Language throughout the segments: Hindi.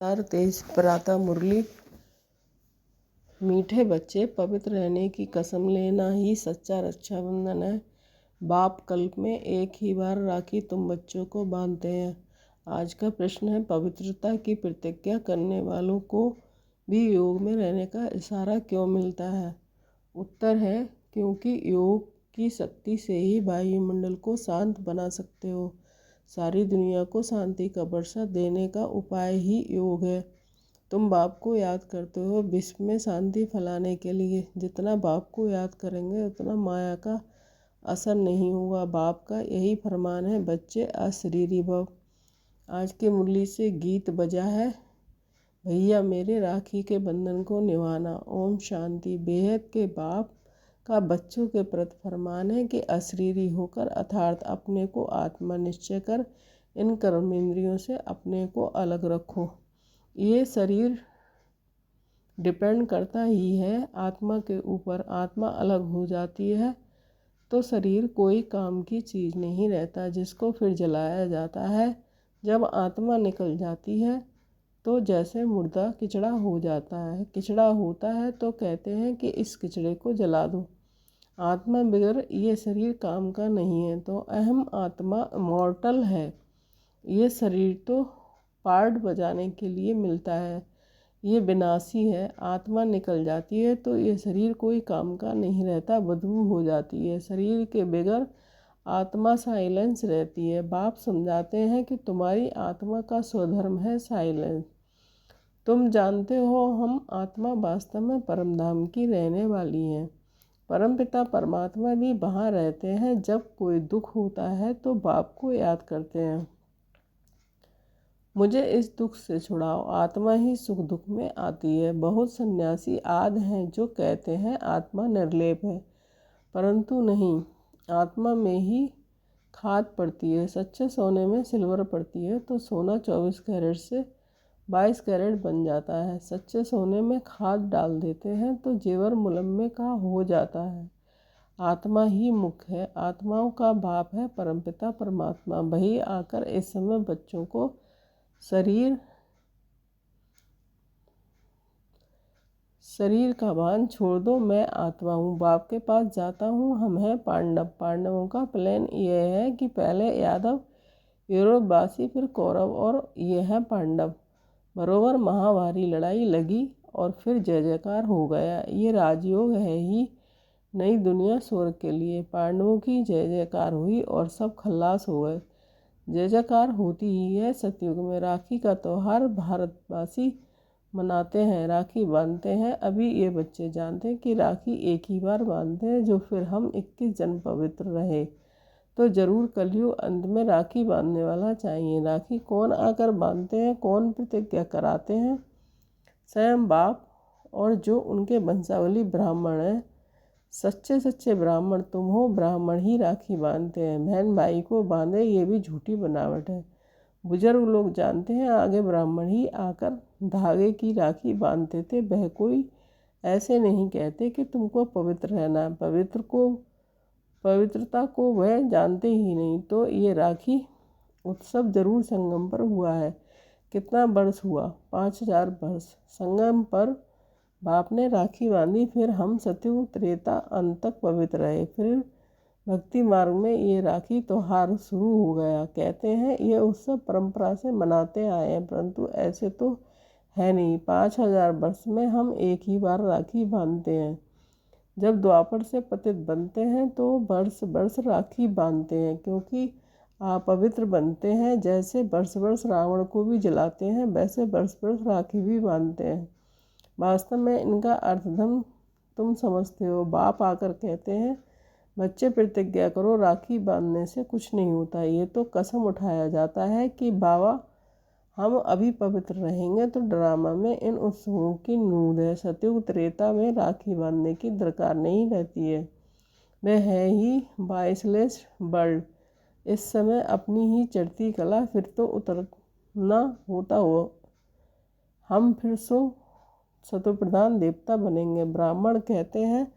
तार तेज प्रातः मुरली। मीठे बच्चे, पवित्र रहने की कसम लेना ही सच्चा रक्षाबंधन है। बाप कल्प में एक ही बार राखी तुम बच्चों को बांधते हैं। आज का प्रश्न है, पवित्रता की प्रतिज्ञा करने वालों को भी योग में रहने का इशारा क्यों मिलता है? उत्तर है, क्योंकि योग की शक्ति से ही वायुमंडल को शांत बना सकते हो। सारी दुनिया को शांति का वर्षा देने का उपाय ही योग है। तुम बाप को याद करते हो विश्व में शांति फैलाने के लिए। जितना बाप को याद करेंगे उतना माया का असर नहीं होगा। बाप का यही फरमान है, बच्चे अशरीरी भव। आज की मुरली से गीत बजा है, भैया मेरे राखी के बंधन को निभाना। ओम शांति। बेहद के बाप का बच्चों के प्रति फरमान है कि अशरीरी होकर अर्थात अपने को आत्मा निश्चय कर इन कर्मेंद्रियों से अपने को अलग रखो। ये शरीर डिपेंड करता ही है आत्मा के ऊपर। आत्मा अलग हो जाती है तो शरीर कोई काम की चीज़ नहीं रहता, जिसको फिर जलाया जाता है। जब आत्मा निकल जाती है तो जैसे मुर्दा किचड़ा हो जाता है। किचड़ा होता है तो कहते हैं कि इस किचड़े को जला दो। आत्मा बगैर ये शरीर काम का नहीं है। तो अहम आत्मा इमॉर्टल है। ये शरीर तो पार्ट बजाने के लिए मिलता है। ये विनाशी है। आत्मा निकल जाती है तो ये शरीर कोई काम का नहीं रहता, बदबू हो जाती है। शरीर के बगैर आत्मा साइलेंस रहती है। बाप समझाते हैं कि तुम्हारी आत्मा का स्वधर्म है साइलेंस। तुम जानते हो हम आत्मा वास्तव में परमधाम की रहने वाली हैं। परमपिता परमात्मा भी वहाँ रहते हैं। जब कोई दुख होता है तो बाप को याद करते हैं, मुझे इस दुख से छुड़ाओ। आत्मा ही सुख दुख में आती है। बहुत सन्यासी आद हैं जो कहते हैं आत्मा निर्लेप है, परंतु नहीं, आत्मा में ही खाद पड़ती है। सच्चे सोने में सिल्वर पड़ती है तो सोना 24 कैरेट से 22 कैरेट बन जाता है। सच्चे सोने में खाद डाल देते हैं तो जेवर मुलम्मे का हो जाता है। आत्मा ही मुख्य है। आत्माओं का बाप है परमपिता परमात्मा। वही आकर इस समय बच्चों को शरीर का भान छोड़ दो, मैं आत्मा हूँ, बाप के पास जाता हूँ। हम हैं पांडव। पांडवों का प्लान यह है कि पहले यादव यूरोपवासी फिर कौरव और ये है पांडव। बरोबर महाभारी लड़ाई लगी और फिर जय जयकार हो गया। ये राजयोग है ही नई दुनिया स्वर्ग के लिए। पांडवों की जय जयकार हुई और सब खल्लास हो गए। जय जयकार होती ही है। सतयुग में राखी का त्यौहार भारतवासी मनाते हैं, राखी बांधते हैं। अभी ये बच्चे जानते हैं कि राखी एक ही बार बांधते हैं, जो फिर हम 21 जन्म पवित्र रहे। तो जरूर कलयुग अंत में राखी बांधने वाला चाहिए। राखी कौन आकर बांधते हैं, कौन प्रतिज्ञा कराते हैं? स्वयं बाप और जो उनके वंशावली ब्राह्मण हैं। सच्चे सच्चे ब्राह्मण तुम हो। ब्राह्मण ही राखी बांधते हैं। बहन भाई को बांधे ये भी झूठी बनावट है। बुजुर्ग लोग जानते हैं आगे ब्राह्मण ही आकर धागे की राखी बांधते थे। वह कोई ऐसे नहीं कहते कि तुमको पवित्र रहना है। पवित्रता को वह जानते ही नहीं। तो ये राखी उत्सव जरूर संगम पर हुआ है। कितना वर्ष हुआ? 5000 वर्ष। संगम पर बाप ने राखी बांधी। फिर हम सतयुग त्रेता अंत तक पवित्र रहे। फिर भक्ति मार्ग में ये राखी त्योहार शुरू हो गया। कहते हैं ये उत्सव परंपरा से मनाते आए हैं, परंतु ऐसे तो है नहीं। 5000 वर्ष में हम एक ही बार राखी बांधते हैं। जब द्वापर से पतित बनते हैं तो वर्ष वर्ष राखी बांधते हैं, क्योंकि आप पवित्र बनते हैं। जैसे वर्ष वर्ष रावण को भी जलाते हैं, वैसे वर्ष वर्ष राखी भी बांधते हैं। वास्तव में इनका अर्थधर्म तुम समझते हो। बाप आकर कहते हैं, बच्चे प्रतिज्ञा करो, राखी बांधने से कुछ नहीं होता। ये तो कसम उठाया जाता है कि बाबा हम अभी पवित्र रहेंगे। तो ड्रामा में इन उत्सवों की नूंद है। सतयुग त्रेता में राखी बांधने की दरकार नहीं रहती है। वह है ही बाइसलेस वर्ल्ड। इस समय अपनी ही चढ़ती कला फिर तो उतरना होता हो। हम फिर सतोप्रधान देवता बनेंगे। ब्राह्मण कहते हैं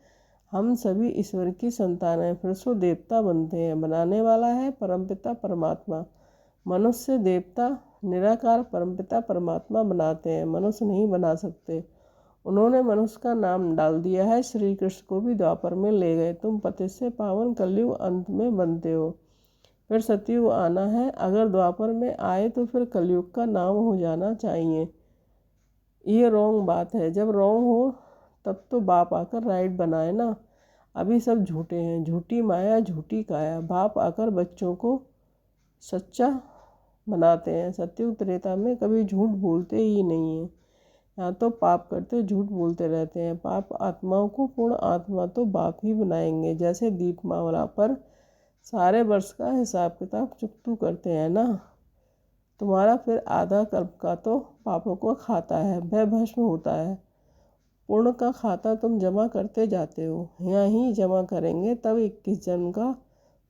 हम सभी ईश्वर की संतान हैं। फिर देवता बनते हैं। बनाने वाला है परमपिता परमात्मा। मनुष्य देवता निराकार परमपिता परमात्मा बनाते हैं, मनुष्य नहीं बना सकते। उन्होंने मनुष्य का नाम डाल दिया है। श्री कृष्ण को भी द्वापर में ले गए। तुम पतित से पावन कलयुग अंत में बनते हो, फिर सतयुग आना है। अगर द्वापर में आए तो फिर कलयुग का नाम हो जाना चाहिए। ये रॉन्ग बात है। जब रॉन्ग हो तब तो बाप आकर राइट बनाए ना। अभी सब झूठे हैं, झूठी माया झूठी काया। बाप आकर बच्चों को सच्चा बनाते हैं। सतयुग त्रेता में कभी झूठ बोलते ही नहीं हैं। यहाँ तो पाप करते झूठ बोलते रहते हैं। पाप आत्माओं को पूर्ण आत्मा तो बाप ही बनाएंगे। जैसे दीपमाला पर सारे वर्ष का हिसाब किताब चुकतू करते हैं ना। तुम्हारा फिर आधा कल्प का तो पापों को खाता है, वह भस्म होता है। पूर्ण का खाता तुम जमा करते जाते हो। यहाँ ही जमा करेंगे तब 21 जन्म का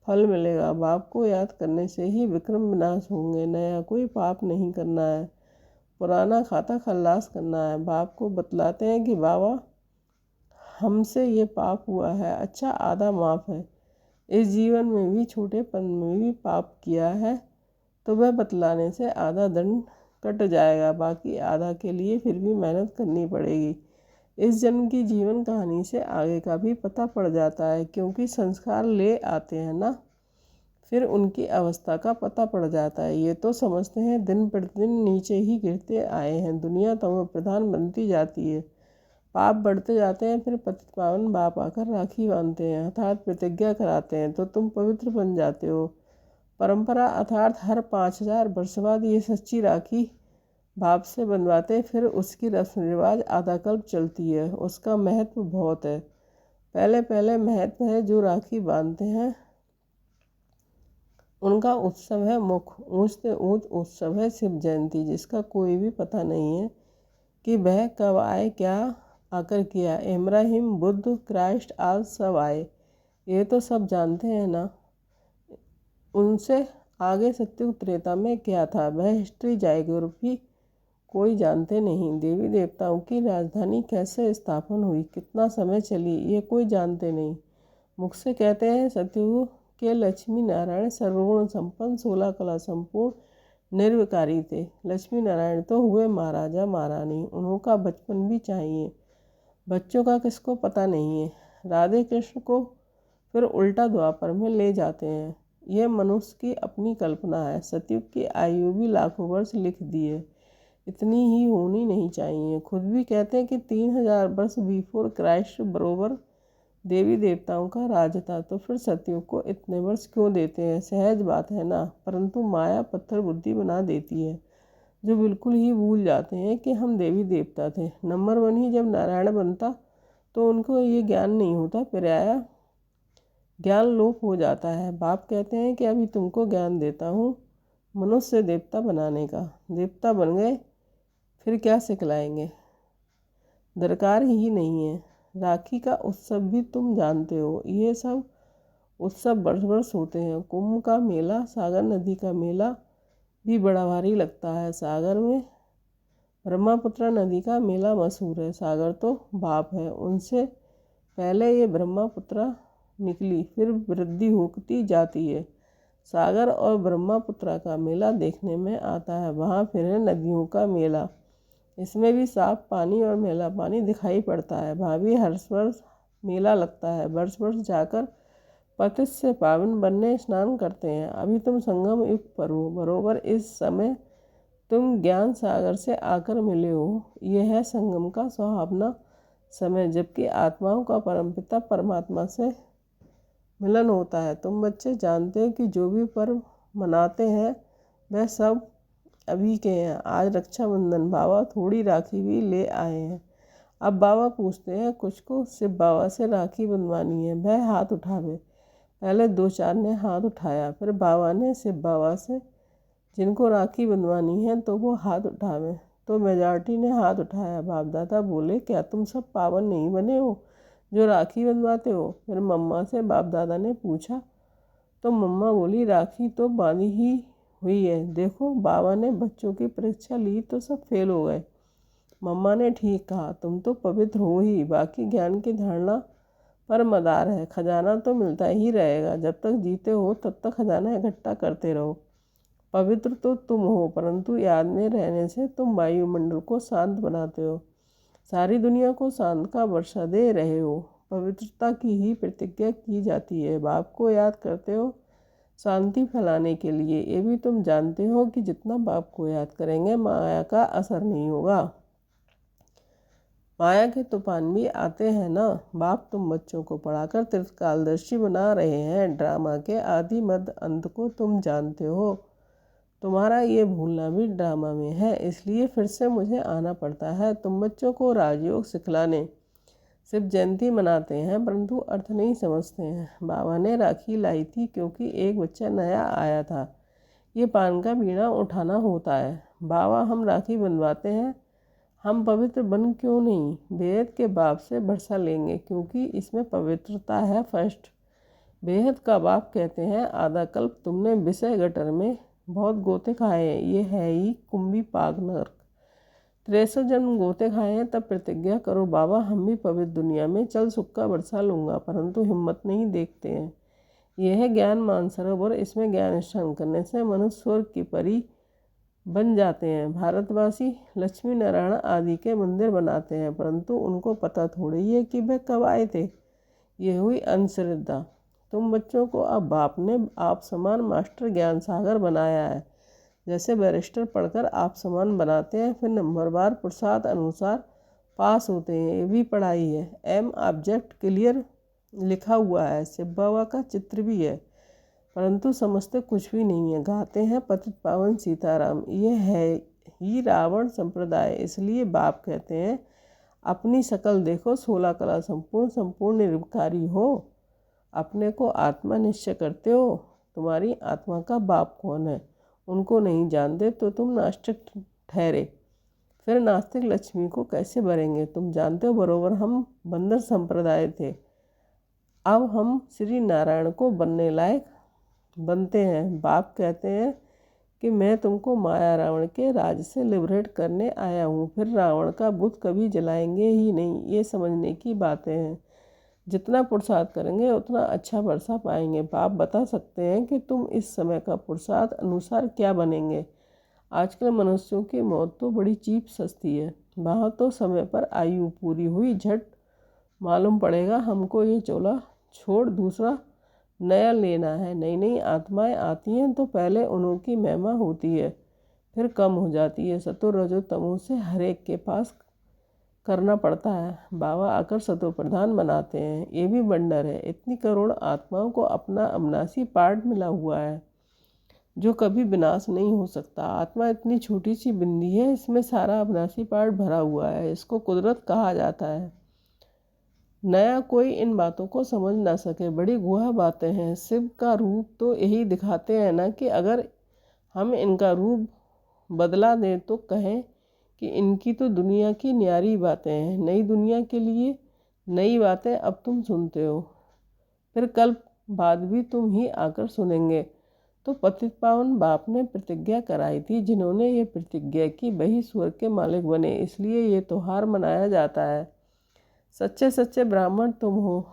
फल मिलेगा। बाप को याद करने से ही विक्रम विनाश होंगे। नया कोई पाप नहीं करना है, पुराना खाता खल्लास करना है। बाप को बतलाते हैं कि बाबा हमसे ये पाप हुआ है, अच्छा आधा माफ़ है। इस जीवन में भी छोटेपन में भी पाप किया है तो वह बतलाने से आधा दंड कट जाएगा। बाकी आधा के लिए फिर भी मेहनत करनी पड़ेगी। इस जन्म की जीवन कहानी से आगे का भी पता पड़ जाता है, क्योंकि संस्कार ले आते हैं ना, फिर उनकी अवस्था का पता पड़ जाता है। ये तो समझते हैं दिन प्रतिदिन नीचे ही गिरते आए हैं। दुनिया तमो प्रधान बनती जाती है, पाप बढ़ते जाते हैं। फिर पतित पावन बाप आकर राखी बांधते हैं, अर्थात प्रतिज्ञा कराते हैं, तो तुम पवित्र बन जाते हो। परंपरा अर्थात हर 5000 वर्ष बाद ये सच्ची राखी बाप से बनवाते। फिर उसकी रस्म रिवाज आधा कल्प चलती है। उसका महत्व बहुत है। पहले पहले महत्व है जो राखी बांधते हैं उनका उत्सव है मुख्य, ऊंच से ऊंच उत्सव है शिव जयंती, जिसका कोई भी पता नहीं है कि वह कब आए, क्या आकर किया। इब्राहिम, बुद्ध, क्राइस्ट आज सब आए, ये तो सब जानते हैं ना। उनसे आगे सतयुग त्रेता में क्या था वह हिस्ट्री जाएगी भी कोई जानते नहीं। देवी देवताओं की राजधानी कैसे स्थापन हुई, कितना समय चली, ये कोई जानते नहीं। मुख से कहते हैं सतयुग के लक्ष्मी नारायण सर्वगुण संपन्न 16 कला संपूर्ण निर्विकारी थे। लक्ष्मी नारायण तो हुए महाराजा महारानी, उनका बचपन भी चाहिए। बच्चों का किसको पता नहीं है। राधे कृष्ण को फिर उल्टा द्वापर में ले जाते हैं। यह मनुष्य की अपनी कल्पना है। सतयुग की आयु भी लाखों वर्ष लिख दी है, इतनी ही होनी नहीं चाहिए। खुद भी कहते हैं कि 3000 वर्ष बिफोर क्राइस्ट बरोबर देवी देवताओं का राज था, तो फिर सतयुग को इतने वर्ष क्यों देते हैं। सहज बात है ना, परंतु माया पत्थर बुद्धि बना देती है, जो बिल्कुल ही भूल जाते हैं कि हम देवी देवता थे। नंबर 1 ही जब नारायण बनता तो उनको ये ज्ञान नहीं होता, पर्याय ज्ञान लोप हो जाता है। बाप कहते हैं कि अभी तुमको ज्ञान देता हूँ मनुष्य देवता बनाने का। देवता बन गए फिर क्या सिखलाएंगे, दरकार ही नहीं है। राखी का उत्सव भी तुम जानते हो। ये सब उत्सव वर्ष वर्ष होते हैं। कुंभ का मेला, सागर नदी का मेला भी बड़ा भारी लगता है। सागर में ब्रह्मपुत्र नदी का मेला मशहूर है। सागर तो बाप है, उनसे पहले ये ब्रह्मपुत्र निकली, फिर वृद्धि होती जाती है। सागर और ब्रह्मपुत्र का मेला देखने में आता है। वहाँ फिर है नदियों का मेला, इसमें भी साफ पानी और मैला पानी दिखाई पड़ता है। वहाँ भी हर वर्ष मेला लगता है। वर्ष वर्ष जाकर पतित से पावन बनने स्नान करते हैं। अभी तुम संगम युग पर हो, बरोबर इस समय तुम ज्ञान सागर से आकर मिले हो। यह है संगम का सुहावना समय, जबकि आत्माओं का परमपिता परमात्मा से मिलन होता है। तुम बच्चे जानते हो कि जो भी पर्व मनाते हैं वह सब अभी के हैं। आज रक्षाबंधन, बाबा थोड़ी राखी भी ले आए हैं। अब बाबा पूछते हैं कुछ को शिव बाबा से राखी बंधवानी है, वह हाथ उठावे। पहले 2-4 ने हाथ उठाया, फिर बाबा ने शिव बाबा से जिनको राखी बंधवानी है तो वो हाथ उठावे, तो मेजॉरिटी ने हाथ उठाया। बाप दादा बोले क्या तुम सब पावन नहीं बने हो जो राखी बंधवाते हो। फिर मम्मा से बाप दादा ने पूछा तो मम्मा बोली राखी तो बांधी ही हुई है। देखो बाबा ने बच्चों की परीक्षा ली तो सब फेल हो गए। मम्मा ने ठीक कहा, तुम तो पवित्र हो ही, बाकी ज्ञान की धारणा पर मदार है। खजाना तो मिलता ही रहेगा, जब तक जीते हो तब तक खजाना इकट्ठा करते रहो। पवित्र तो तुम हो, परंतु याद में रहने से तुम वायुमंडल को शांत बनाते हो, सारी दुनिया को शांत का वर्षा दे रहे हो। पवित्रता की ही प्रतिज्ञा की जाती है। बाप को याद करते हो शांति फैलाने के लिए। ये भी तुम जानते हो कि जितना बाप को याद करेंगे माया का असर नहीं होगा। माया के तूफान भी आते हैं ना। बाप तुम बच्चों को पढ़ाकर तीर्थकालदर्शी बना रहे हैं। ड्रामा के आदि मध्य अंत को तुम जानते हो। तुम्हारा ये भूलना भी ड्रामा में है, इसलिए फिर से मुझे आना पड़ता है तुम बच्चों को राजयोग सिखलाने। सिर्फ जयंती मनाते हैं परंतु अर्थ नहीं समझते हैं। बाबा ने राखी लाई थी क्योंकि एक बच्चा नया आया था। ये पान का बीड़ा उठाना होता है। बाबा हम राखी बनवाते हैं, हम पवित्र बन क्यों नहीं? बेहद के बाप से वर्षा लेंगे क्योंकि इसमें पवित्रता है। फर्स्ट बेहद का बाप कहते हैं आधा कल्प तुमने विषय गटर में बहुत गोते खाए हैं, ये है ही कुंभी पाग नरक। 63 जन्म गोते खाए हैं, तब प्रतिज्ञा करो बाबा हम भी पवित्र दुनिया में चल सुख का वर्षा लूँगा, परंतु हिम्मत नहीं देखते हैं। यह है ज्ञान मानसरोवर, इसमें ज्ञान स्नान करने से मनुष्य स्वर्ग की परी बन जाते हैं। भारतवासी लक्ष्मी नारायण आदि के मंदिर बनाते हैं, परंतु उनको पता थोड़ी है कि वे कब आए थे। ये हुई अंधश्रद्धा। तुम बच्चों को अब बाप ने आप समान मास्टर ज्ञान सागर बनाया है। जैसे बैरिस्टर पढ़कर आप समान बनाते हैं, फिर नंबरवार पुरुषार्थ अनुसार पास होते हैं। ये भी पढ़ाई है। एम ऑब्जेक्ट क्लियर लिखा हुआ है, शिव बाबा का चित्र भी है, परंतु समझते कुछ भी नहीं है। गाते हैं पतित पावन सीताराम। ये है ही रावण संप्रदाय। इसलिए बाप कहते हैं अपनी शकल देखो 16 कला संपूर्ण निर्विकारी हो। अपने को आत्मा निश्चय करते हो। तुम्हारी आत्मा का बाप कौन है उनको नहीं जानते तो तुम नास्तिक ठहरे। फिर नास्तिक लक्ष्मी को कैसे भरेंगे? तुम जानते हो बरोबर हम बंदर संप्रदाय थे, अब हम श्री नारायण को बनने लायक बनते हैं। बाप कहते हैं कि मैं तुमको माया रावण के राज से लिबरेट करने आया हूँ। फिर रावण का बुत कभी जलाएंगे ही नहीं। ये समझने की बातें हैं। जितना पुरुषार्थ करेंगे उतना अच्छा वर्षा पाएंगे। बाप बता सकते हैं कि तुम इस समय का पुरुषार्थ अनुसार क्या बनेंगे। आजकल मनुष्यों की मौत तो बड़ी चीप सस्ती है। वहाँ तो समय पर आयु पूरी हुई झट मालूम पड़ेगा हमको ये चोला छोड़ दूसरा नया लेना है। नई नई आत्माएं आती हैं तो पहले उन्हों की महिमा होती है, फिर कम हो जाती है। सतो रजो तमो से हर एक के पास करना पड़ता है। बाबा आकर सतो प्रधान बनाते हैं। ये भी वंडर है। इतनी करोड़ आत्माओं को अपना अविनाशी पार्ट मिला हुआ है जो कभी विनाश नहीं हो सकता। आत्मा इतनी छोटी सी बिंदी है, इसमें सारा अविनाशी पार्ट भरा हुआ है। इसको कुदरत कहा जाता है। नया कोई इन बातों को समझ ना सके, बड़ी गुहा बातें हैं। शिव का रूप तो यही दिखाते हैं ना कि अगर हम इनका रूप बदला दें तो कहें कि इनकी तो दुनिया की न्यारी बातें हैं। नई दुनिया के लिए नई बातें अब तुम सुनते हो, फिर कल बाद भी तुम ही आकर सुनेंगे। तो पतित पावन बाप ने प्रतिज्ञा कराई थी। जिन्होंने ये प्रतिज्ञा की वही स्वर्ग के मालिक बने, इसलिए ये त्यौहार मनाया जाता है। सच्चे सच्चे ब्राह्मण तुम हो।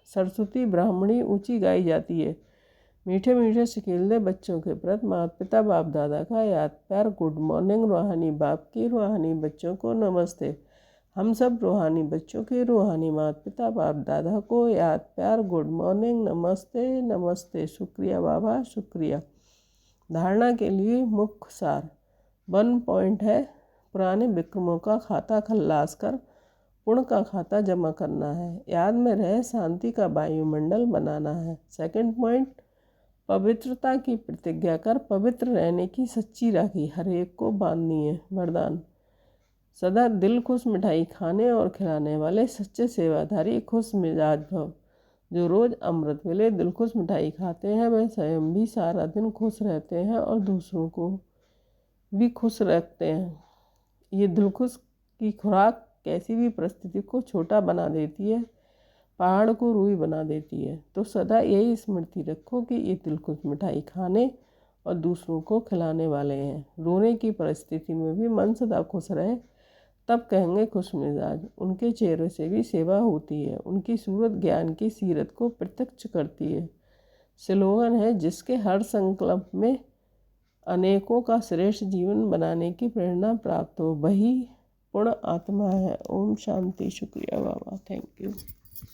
सरस्वती ब्राह्मणी ऊंची गाई जाती है। मीठे मीठे शिकीले बच्चों के प्रति माता पिता बाप दादा का याद प्यार। गुड मॉर्निंग रूहानी बाप की रूहानी बच्चों को नमस्ते। हम सब रूहानी बच्चों के रूहानी माता पिता बाप दादा को याद प्यार। गुड मॉर्निंग, नमस्ते नमस्ते, शुक्रिया बाबा शुक्रिया। धारणा के लिए मुख्य सार 1 पॉइंट है, पुराने विक्रमों का खाता खल्लास कर पुण्य का खाता जमा करना है। याद में रहे शांति का वायुमंडल बनाना है। 2 पॉइंट, पवित्रता की प्रतिज्ञा कर पवित्र रहने की सच्ची राखी हर एक को बांधनी है। वरदान, सदा दिल खुश मिठाई खाने और खिलाने वाले सच्चे सेवाधारी खुश मिजाज भव। जो रोज़ अमृत मिले दिल खुश मिठाई खाते हैं वे स्वयं भी सारा दिन खुश रहते हैं और दूसरों को भी खुश रखते हैं। ये दिल खुश की खुराक कैसी भी परिस्थिति को छोटा बना देती है, पहाड़ को रूई बना देती है। तो सदा यही स्मृति रखो कि ये दिल खुश मिठाई खाने और दूसरों को खिलाने वाले हैं। रोने की परिस्थिति में भी मन सदा खुश रहे, तब कहेंगे खुश मिजाज। उनके चेहरे से भी सेवा होती है। उनकी सूरत ज्ञान की सीरत को प्रत्यक्ष करती है। स्लोगन है, जिसके हर संकल्प में अनेकों का श्रेष्ठ जीवन बनाने की प्रेरणा प्राप्त हो, वही पूर्ण आत्मा है। ओम शांति। शुक्रिया बाबा, थैंक यू।